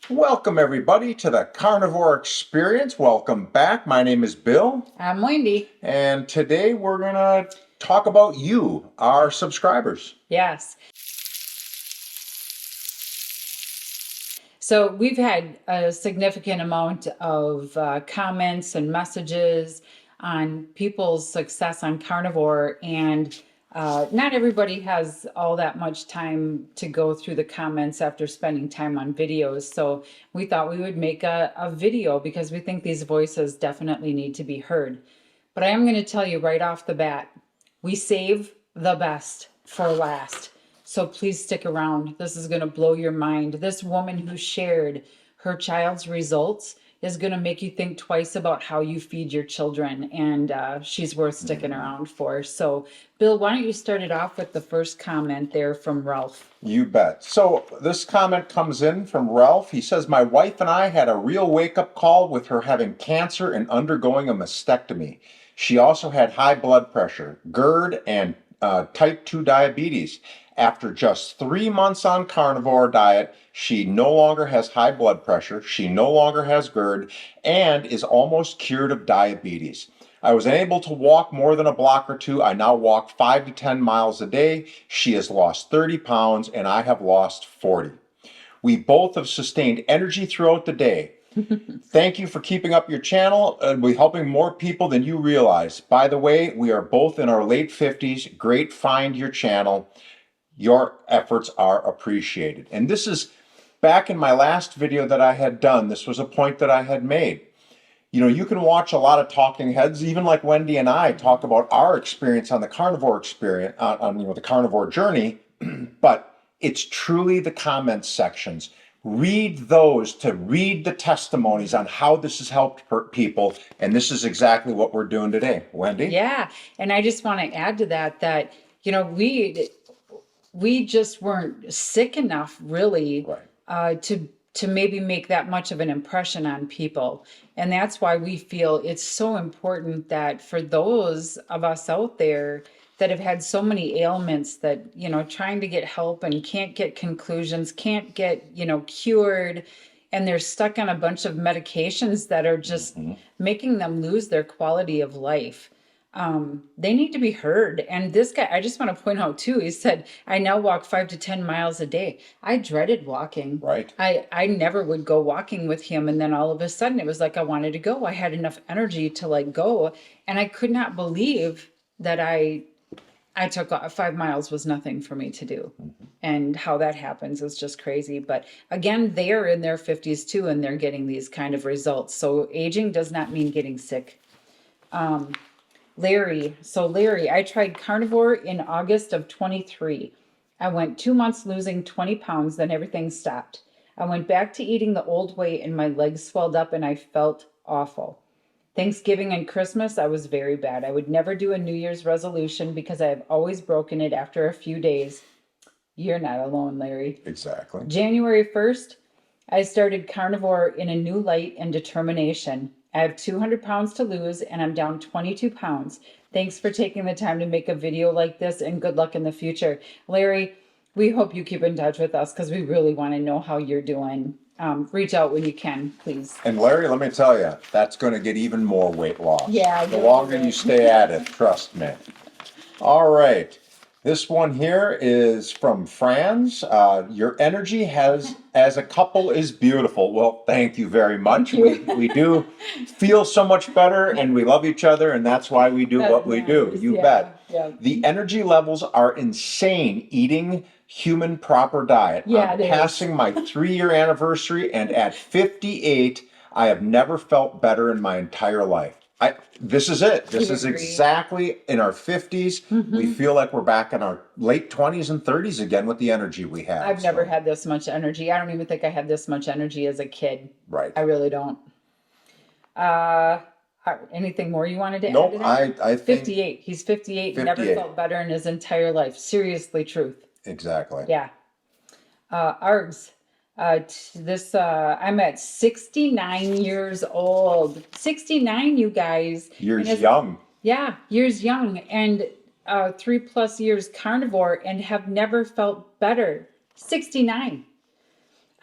Welcome, everybody, to the Carnivore Experience. Welcome back. My name is Bill. I'm Wendy. And today we're going to talk about you, our subscribers. Yes. So we've had a significant amount of comments and messages on people's success on Carnivore, and not everybody has all that much time to go through the comments after spending time on videos. So we thought we would make a video because we think these voices definitely need to be heard. But I am going to tell you right off the bat, we save the best for last. So please stick around. This is going to blow your mind. This woman who shared her child's results is going to make you think twice about how you feed your children, and she's worth sticking around for. So, Bill, why don't you start it off with the first comment there from Ralph? You bet. So this comment comes in from Ralph. He says, my wife and I had a real wake-up call with her having cancer and undergoing a mastectomy. She also had high blood pressure, GERD, and type 2 diabetes. After just 3 months on carnivore diet, she no longer has high blood pressure, she no longer has GERD, and is almost cured of diabetes. I was unable to walk more than a block or two. I now walk 5 to 10 miles a day. She has lost 30 pounds and I have lost 40. We both have sustained energy throughout the day. Thank you for keeping up your channel. We're helping more people than you realize. By the way, we are both in our late 50s. Great find your channel. Your efforts are appreciated. And this is back in my last video that I had done. This was a point that I had made. You know, you can watch a lot of talking heads, even like Wendy and I talk about our experience on the carnivore experience, on the carnivore journey, but it's truly the comments sections. Read those to read the testimonies on how this has helped people, and this is exactly what we're doing today. Wendy? Yeah, and I just want to add to that, you know, we just weren't sick enough really to maybe make that much of an impression on people. And that's why we feel it's so important that for those of us out there that have had so many ailments that, you know, trying to get help and can't get conclusions, can't get, you know, cured, and they're stuck on a bunch of medications that are just making them lose their quality of life. They need to be heard. And this guy, I just want to point out too, he said, I now walk 5 to 10 miles a day. I dreaded walking. Right. I never would go walking with him. And then all of a sudden it was like I wanted to go. I had enough energy to like go. And I could not believe that I took 5 miles was nothing for me to do. And how that happens is just crazy. But again, they're in their 50s too, and they're getting these kind of results. So aging does not mean getting sick. Larry. So Larry, I tried carnivore in August of 23. I went 2 months losing 20 pounds, then everything stopped. I went back to eating the old way and my legs swelled up and I felt awful. Thanksgiving and Christmas, I was very bad. I would never do a New Year's resolution because I have always broken it after a few days. You're not alone, Larry. Exactly. January 1st, I started carnivore in a new light and determination. I have 200 pounds to lose and I'm down 22 pounds. Thanks for taking the time to make a video like this and good luck in the future. Larry, we hope you keep in touch with us because we really want to know how you're doing. Reach out when you can, please. And Larry, let me tell you, that's going to get even more weight loss. Yeah. The longer you stay at it, trust me. All right. This one here is from Franz. Your energy as a couple is beautiful. Well, thank you very much. We do feel so much better and we love each other, and that's why we do what we do. You bet. Yeah. The energy levels are insane eating human proper diet. Yeah, I'm passing my 3-year anniversary, and at 58, I have never felt better in my entire life. This is it. This is exactly in our 50s. We feel like we're back in our late 20s and 30s again with the energy we have. I've never had this much energy. I don't even think I had this much energy as a kid. Right. I really don't. Anything more you wanted to add Nope, to that? I think 58. He's 58. Never felt better in his entire life. Seriously, truth. Exactly. Yeah. Args. I'm at 69 years old. 69, you guys. Years young. Yeah, years young. And 3+ years carnivore and have never felt better. 69.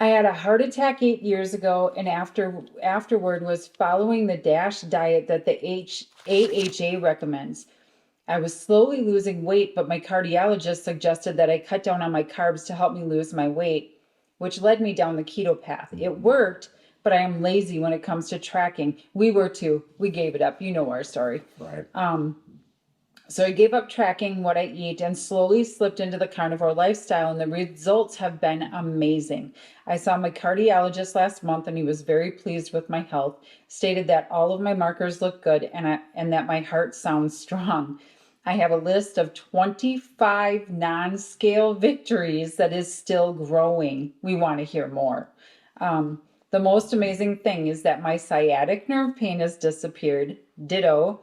I had a heart attack 8 years ago, and afterward was following the DASH diet that the AHA recommends. I was slowly losing weight, but my cardiologist suggested that I cut down on my carbs to help me lose my weight, which led me down the keto path. It worked, but I am lazy when it comes to tracking. We were too. We gave it up. You know our story. Right. So I gave up tracking what I eat and slowly slipped into the carnivore lifestyle, and the results have been amazing. I saw my cardiologist last month, and he was very pleased with my health, stated that all of my markers look good and that my heart sounds strong. I have a list of 25 non-scale victories that is still growing. We want to hear more. The most amazing thing is that my sciatic nerve pain has disappeared. Ditto.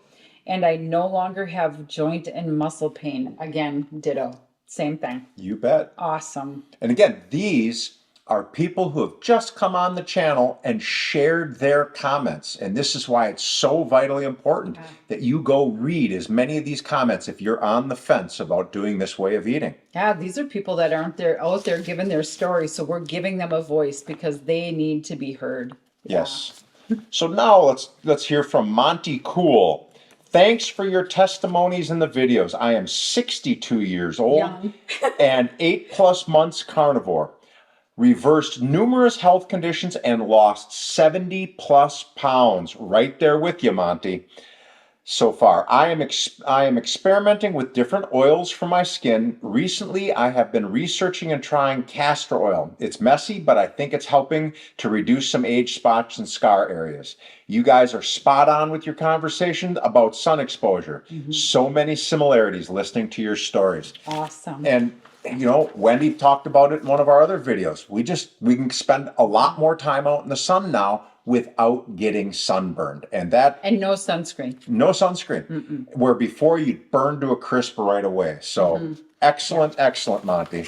And I no longer have joint and muscle pain. Again, ditto. Same thing. You bet. Awesome. And again, these are people who have just come on the channel and shared their comments. And this is why it's so vitally important that you go read as many of these comments if you're on the fence about doing this way of eating. Yeah, these are people that aren't out there giving their story. So we're giving them a voice because they need to be heard. Yes. So now let's hear from Monty Cool. Thanks for your testimonies in the videos. I am 62 years old Young. and 8+ months carnivore. Reversed numerous health conditions and lost 70+ pounds. Right there with you, Monty. So far, I am experimenting with different oils for my skin. Recently, I have been researching and trying castor oil. It's messy, but I think it's helping to reduce some age spots and scar areas. You guys are spot on with your conversation about sun exposure. So many similarities listening to your stories. Awesome. And you know, Wendy talked about it in one of our other videos. We can spend a lot more time out in the sun now without getting sunburned. And no sunscreen. No sunscreen. Where before you'd burn to a crisp right away. So excellent, Monty.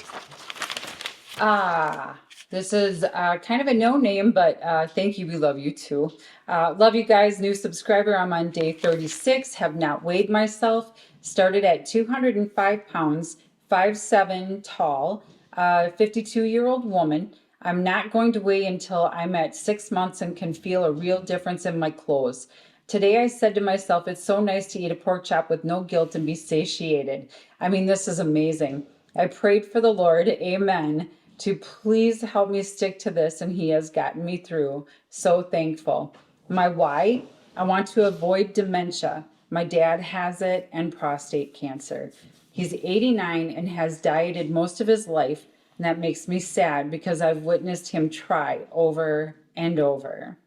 This is kind of a no name, but thank you. We love you too. Love you guys. New subscriber. I'm on day 36. Have not weighed myself. Started at 205 pounds, 5'7" tall, 52-year-old woman. I'm not going to weigh until I'm at 6 months and can feel a real difference in my clothes. Today I said to myself, it's so nice to eat a pork chop with no guilt and be satiated. I mean, this is amazing. I prayed for the Lord, amen, to please help me stick to this, and he has gotten me through. So thankful. My why? I want to avoid dementia. My dad has it and prostate cancer. He's 89 and has dieted most of his life, and that makes me sad because I've witnessed him try over and over.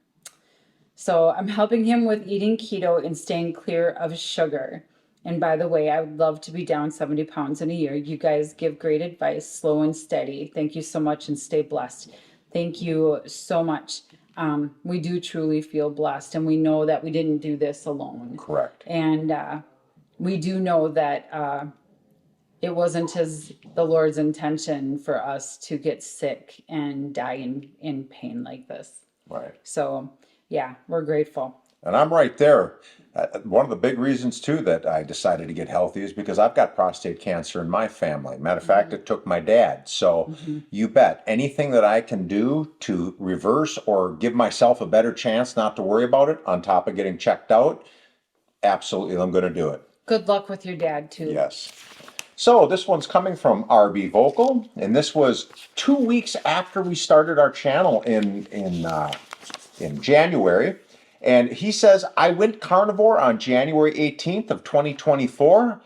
So I'm helping him with eating keto and staying clear of sugar. And by the way, I would love to be down 70 pounds in a year. You guys give great advice, slow and steady. Thank you so much and stay blessed. Thank you so much. We do truly feel blessed, and we know that we didn't do this alone. Correct. And we do know that it wasn't the Lord's intention for us to get sick and die in pain like this. Right. So, yeah, we're grateful. And I'm right there. One of the big reasons, too, that I decided to get healthy is because I've got prostate cancer in my family. Matter of fact, it took my dad. So you bet. Anything that I can do to reverse or give myself a better chance not to worry about it on top of getting checked out, absolutely, I'm going to do it. Good luck with your dad, too. Yes. So this one's coming from RB Vocal, and this was 2 weeks after we started our channel in January. And he says, I went carnivore on January 18th of 2024,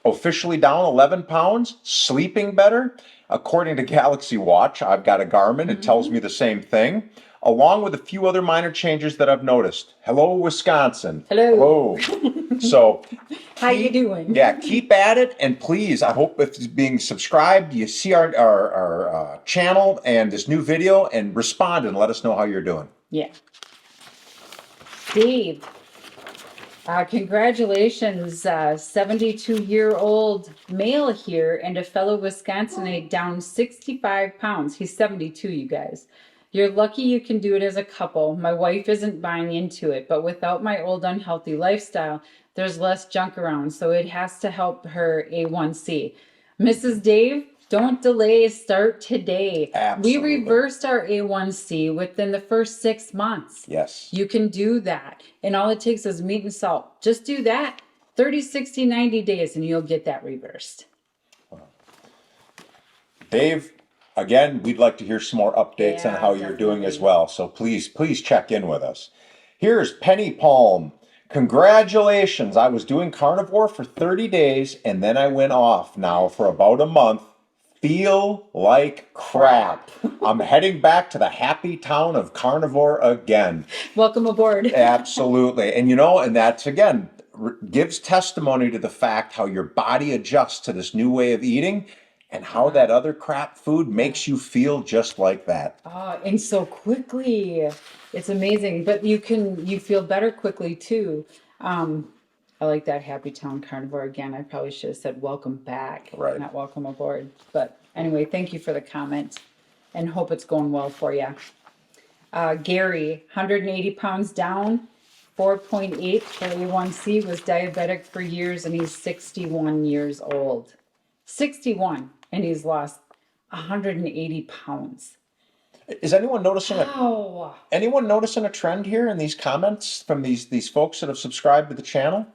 officially down 11 pounds, sleeping better. According to Galaxy Watch, I've got a Garmin, it tells me the Mm-hmm. same thing, along with a few other minor changes that I've noticed. Hello, Wisconsin. Hello. So, how you doing? Yeah, keep at it, and please, I hope if it's being subscribed, you see our channel and this new video, and respond and let us know how you're doing. Yeah. Dave, congratulations, 72-year-old male here and a fellow Wisconsinite down 65 pounds. He's 72, you guys. You're lucky you can do it as a couple. My wife isn't buying into it, but without my old unhealthy lifestyle, there's less junk around, so it has to help her A1C. Mrs. Dave, Don't delay, start today. Absolutely. We reversed our A1C within the first 6 months. Yes. You can do that. And all it takes is meat and salt. Just do that 30, 60, 90 days and you'll get that reversed. Dave, again, we'd like to hear some more updates on how you're doing as well. So please check in with us. Here's Penny Palm. Congratulations. I was doing carnivore for 30 days and then I went off now for about a month. Feel like crap. I'm heading back to the happy town of carnivore again. Welcome aboard. Absolutely. And that's, again, gives testimony to the fact how your body adjusts to this new way of eating and how that other crap food makes you feel just like that. Oh, and so quickly. It's amazing. But you feel better quickly too. I like that Happy Town Carnivore again. I probably should have said welcome back, Right. not welcome aboard. But anyway, thank you for the comment and hope it's going well for you. Gary, 180 pounds down, 4.8 for A1C, was diabetic for years, and he's 61 years old. 61, and he's lost 180 pounds. Is anyone noticing Wow. a trend here in these comments from these folks that have subscribed to the channel?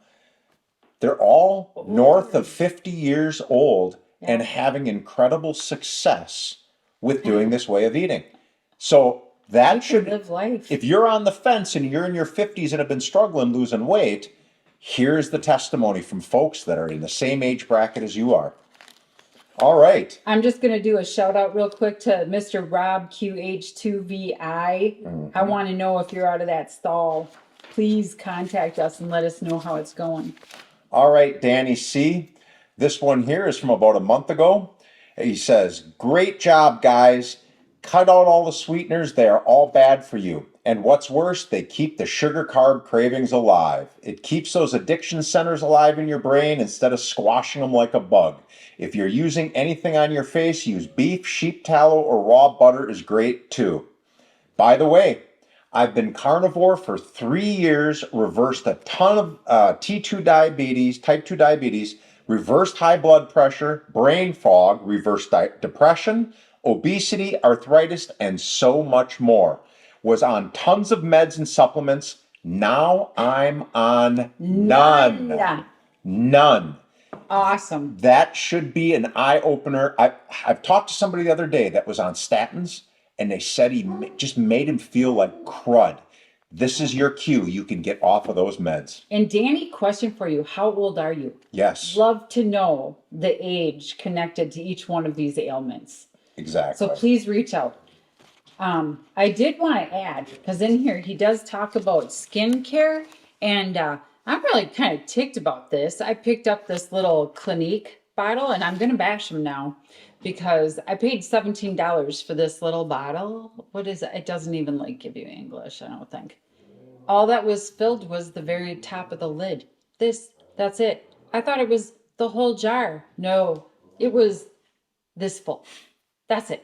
They're all north of 50 years old and having incredible success with doing this way of eating. So that should live life. If you're on the fence and you're in your 50s and have been struggling losing weight, here's the testimony from folks that are in the same age bracket as you are. All right. I'm just going to do a shout out real quick to Mr. Rob QH2VI. I want to know if you're out of that stall. Please contact us and let us know how it's going. All right, Danny C. This one here is from about a month ago. He says, great job, guys. Cut out all the sweeteners. They are all bad for you. And what's worse, they keep the sugar carb cravings alive. It keeps those addiction centers alive in your brain instead of squashing them like a bug. If you're using anything on your face, use beef, sheep tallow, or raw butter is great too. By the way, I've been carnivore for 3 years, reversed a ton of T2 diabetes, type 2 diabetes, reversed high blood pressure, brain fog, reversed depression, obesity, arthritis, and so much more. Was on tons of meds and supplements. Now I'm on none. None. Awesome. That should be an eye-opener. I've talked to somebody the other day that was on statins, and they said he just made him feel like crud. This is your cue. You can get off of those meds. And Danny, question for you. How old are you? Yes. Love to know the age connected to each one of these ailments. Exactly. So please reach out. I did want to add, because in here he does talk about skincare, and I'm really kind of ticked about this. I picked up this little Clinique bottle, and I'm going to bash him now because I paid $17 for this little bottle. What is it? It doesn't even give you English, I don't think. All that was filled was the very top of the lid. That's it. I thought it was the whole jar. No, it was this full. That's it.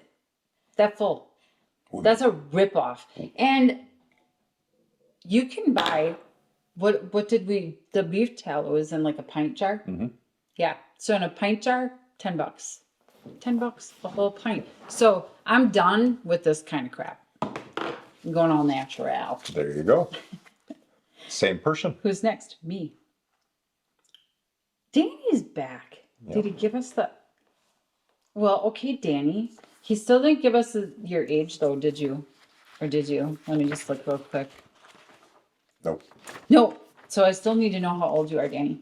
That full. That's a ripoff. And you can buy, the beef tallow is in a pint jar. Mm-hmm. Yeah. So in a pint jar, $10. $10, a whole pint. So I'm done with this kind of crap. I'm going all natural. There you go. Same person. Who's next? Me. Danny's back. Yep. Did he give us well, okay, Danny. He still didn't give us your age, though, did you? Or did you? Let me just look real quick. Nope. No. So I still need to know how old you are, Danny.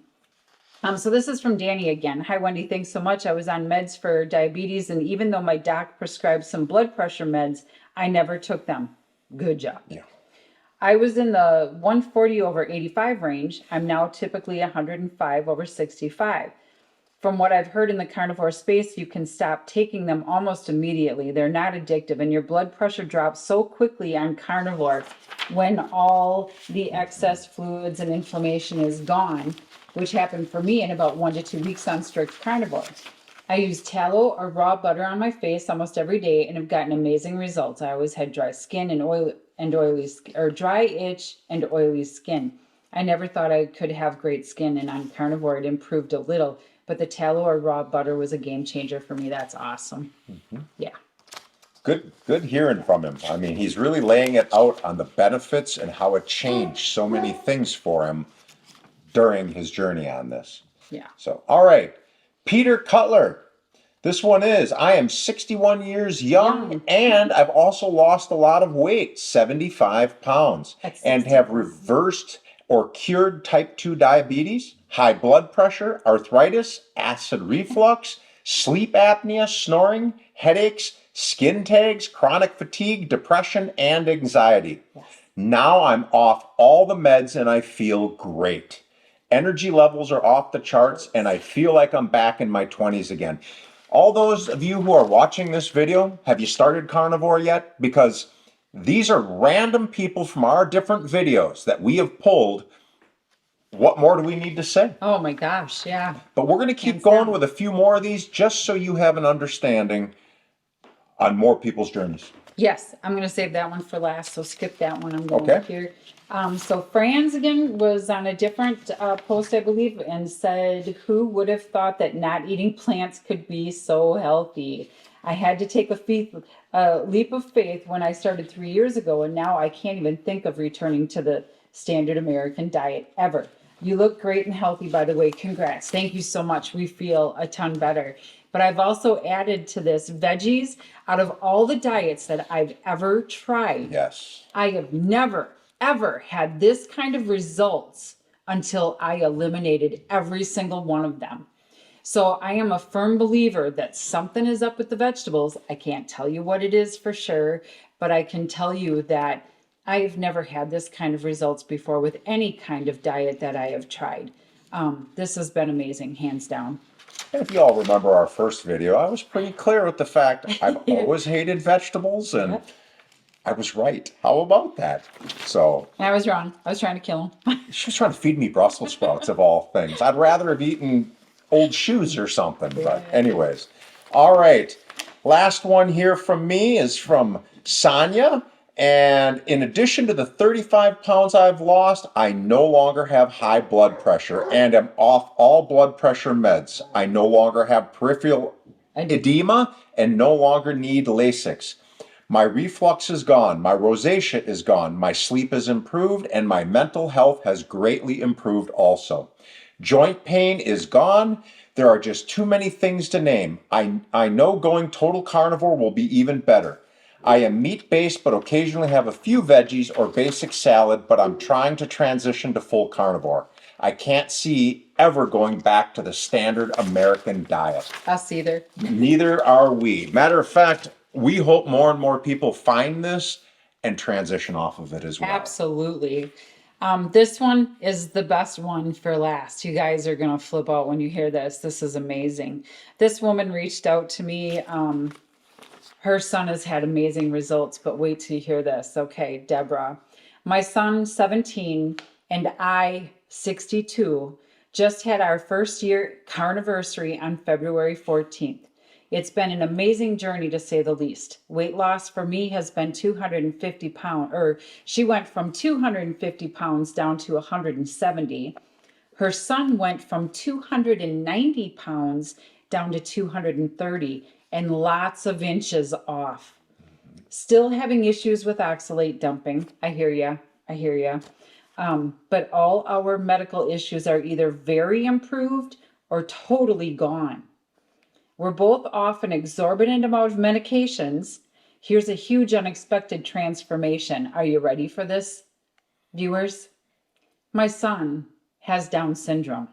So this is from Danny again. Hi, Wendy. Thanks so much. I was on meds for diabetes, and even though my doc prescribed some blood pressure meds, I never took them. Good job. Yeah. I was in the 140 over 85 range. I'm now typically 105 over 65. From what I've heard in the carnivore space, you can stop taking them almost immediately. They're not addictive, and your blood pressure drops so quickly on carnivore when all the excess fluids and inflammation is gone, which happened for me in about 1 to 2 weeks on strict carnivore. I use tallow or raw butter on my face almost every day and have gotten amazing results. I always had dry skin and oily or dry itch and oily skin. I never thought I could have great skin, and on carnivore it improved a little. but the tallow or raw butter was a game changer for me. That's awesome. Yeah. Good hearing from him. I mean, he's really laying it out on the benefits and how it changed so many things for him during his journey on this. Yeah. So, all right. Peter Cutler. This one is, I am 61 years young and I've also lost a lot of weight, 75 pounds, and have reversed or cured type 2 diabetes, high blood pressure, arthritis, acid reflux, sleep apnea, snoring, headaches, skin tags, chronic fatigue, depression, and anxiety. Now I'm off all the meds and I feel great. Energy levels are off the charts and I feel like I'm back in my 20s again. All those of you who are watching this video, have you started Carnivore yet? Because these are random people from our different videos that we have pulled. What more do we need to say? Oh my gosh, yeah. But we're going to keep going with a few more of these just so you have an understanding on more people's journeys. Yes, I'm going to save that one for last, so skip that one. I'm going here. So Franz again was on a different post, I believe, and said, who would have thought that not eating plants could be so healthy? I had to take a leap of faith when I started 3 years ago, and now I can't even think of returning to the standard American diet ever. You look great and healthy, by the way. Congrats. Thank you so much. We feel a ton better. But I've also added to this veggies. Out of all the diets that I've ever tried, I have never, ever had this kind of results until I eliminated every single one of them. So I am a firm believer that something is up with the vegetables. I can't tell you what it is for sure, but I can tell you that I've never had this kind of results before with any kind of diet that I have tried. This has been amazing, hands down. If you all remember our first video, I was pretty clear with the fact I've always hated vegetables, and I was right. How about that? So I was wrong. I was trying to kill him. She was trying to feed me Brussels sprouts of all things. I'd rather have eaten old shoes or something. But anyways, all right. Last one here from me is from Sonia. And in addition to the 35 pounds I've lost, I no longer have high blood pressure and am off all blood pressure meds. I no longer have peripheral edema and no longer need Lasix. My reflux is gone, my rosacea is gone, my sleep is improved, and my mental health has greatly improved also. Joint pain is gone. There are just too many things to name. I know going total carnivore will be even better. I am meat-based, but occasionally have a few veggies or basic salad, but I'm trying to transition to full carnivore. I can't see ever going back to the standard American diet. Us either. Neither are we. Matter of fact, we hope more and more people find this and transition off of it as well. Absolutely. This one is the best one for last. You guys are going to flip out when you hear this. This is amazing. This woman reached out to me. Her son has had amazing results, but wait till you hear this. Okay, Deborah. My son, 17, and I, 62, just had our first year carniversary on February 14th. It's been an amazing journey to say the least. Weight loss for me has been 250 pounds, or she went from 250 pounds down to 170. Her son went from 290 pounds down to 230 and lots of inches off. Still having issues with oxalate dumping. I hear ya. But all our medical issues are either very improved or totally gone. We're both off an exorbitant amount of medications. Here's a huge unexpected transformation. Are you ready for this, viewers? My son has Down syndrome,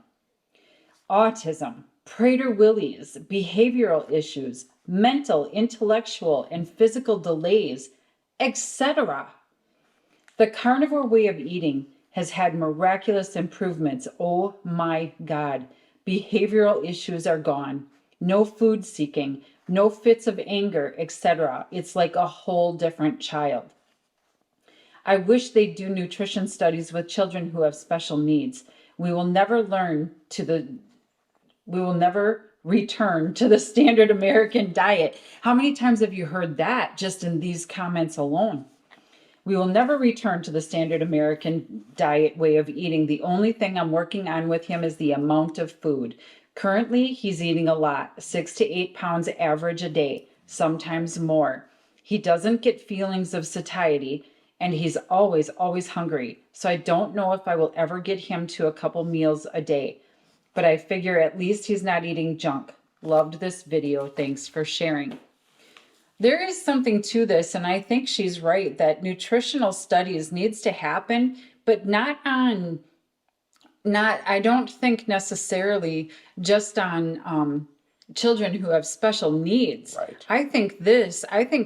autism, Prader-Willis, behavioral issues, mental, intellectual, and physical delays, etc. The carnivore way of eating has had miraculous improvements. Oh my God. Behavioral issues are gone. No food seeking, no fits of anger, etc. It's like a whole different child. I wish they'd do nutrition studies with children who have special needs. We will never return to the standard American diet. How many times have you heard that just in these comments alone? We will never return to the standard American diet way of eating. The only thing I'm working on with him is the amount of food. Currently, he's eating a lot, 6 to 8 pounds average a day, sometimes more. He doesn't get feelings of satiety, and he's always hungry. So I don't know if I will ever get him to a couple meals a day, but I figure at least he's not eating junk. Loved this video. Thanks for sharing. There is something to this, and I think she's right that nutritional studies needs to happen, but not I don't think necessarily just on children who have special needs. Right. I think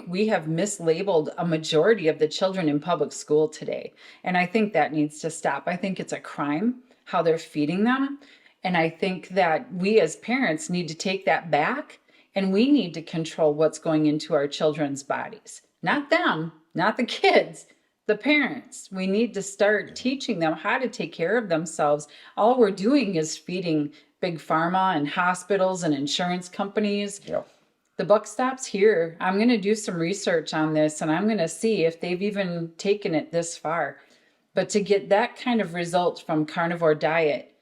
we have mislabeled a majority of the children in public school today. And I think that needs to stop. I think it's a crime how they're feeding them. And I think that we as parents need to take that back, and we need to control what's going into our children's bodies. Not them, not the kids, the parents. We need to start teaching them how to take care of themselves. All we're doing is feeding big pharma and hospitals and insurance companies. Yep. The buck stops here. I'm going to do some research on this, and I'm going to see if they've even taken it this far. But to get that kind of result from carnivore diet,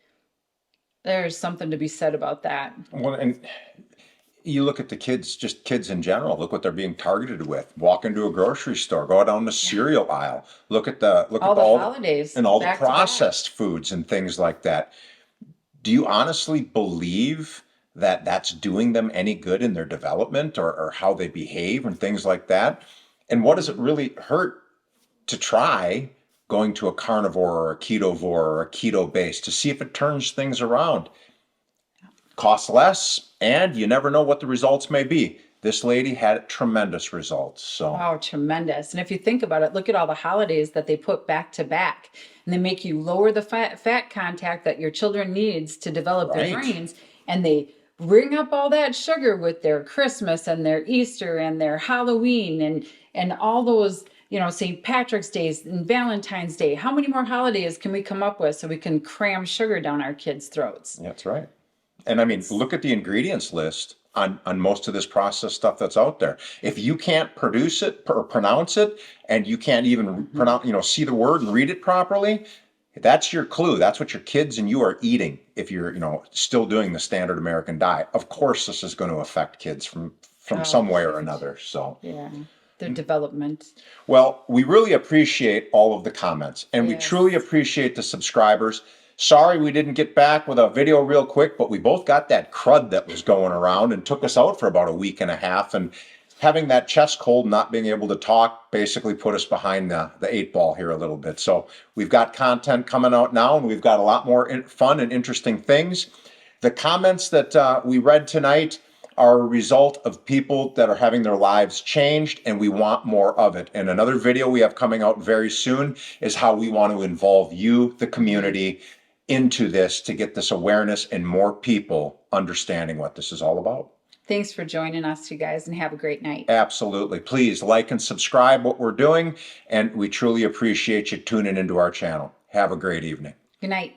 there's something to be said about that. Well, and you look at the kids, just kids in general, look what they're being targeted with. Walk into a grocery store, go down the cereal aisle, look at All the holidays and all the back to back. processed foods and things like that. Do you honestly believe that that's doing them any good in their development or how they behave and things like that? And what does it really hurt to try going to a carnivore or a ketovore or a keto base to see if it turns things around? Costs less, and you never know what the results may be. This lady had tremendous results. So, Oh, tremendous. And if you think about it, look at all the holidays that they put back to back, and they make you lower the fat contact that your children needs to develop their Right. brains. And they bring up all that sugar with their Christmas and their Easter and their Halloween and all those, St. Patrick's Days and Valentine's Day. How many more holidays can we come up with so we can cram sugar down our kids' throats? that's right. And I mean, look at the ingredients list on most of this processed stuff that's out there. If you can't produce it or pronounce it, and you can't even pronounce, see the word and read it properly, that's your clue. That's what your kids and you are eating if you're, still doing the standard American diet. Of course, this is going to affect kids from some way or another. So, Yeah, their development. well, we really appreciate all of the comments, and we Yes. truly appreciate the subscribers. Sorry we didn't get back with a video real quick, but we both got that crud that was going around and took us out for about a week and a half. And having that chest cold, not being able to talk, basically put us behind the 8 ball here a little bit. So we've got content coming out now, and we've got a lot more fun and interesting things. The comments that we read tonight are a result of people that are having their lives changed, and we want more of it. And another video we have coming out very soon is how we want to involve you, the community, into this to get this awareness and more people understanding what this is all about. Thanks for joining us, you guys, and have a great night. Absolutely. Please like and subscribe what we're doing, and we truly appreciate you tuning into our channel. Have a great evening. Good night.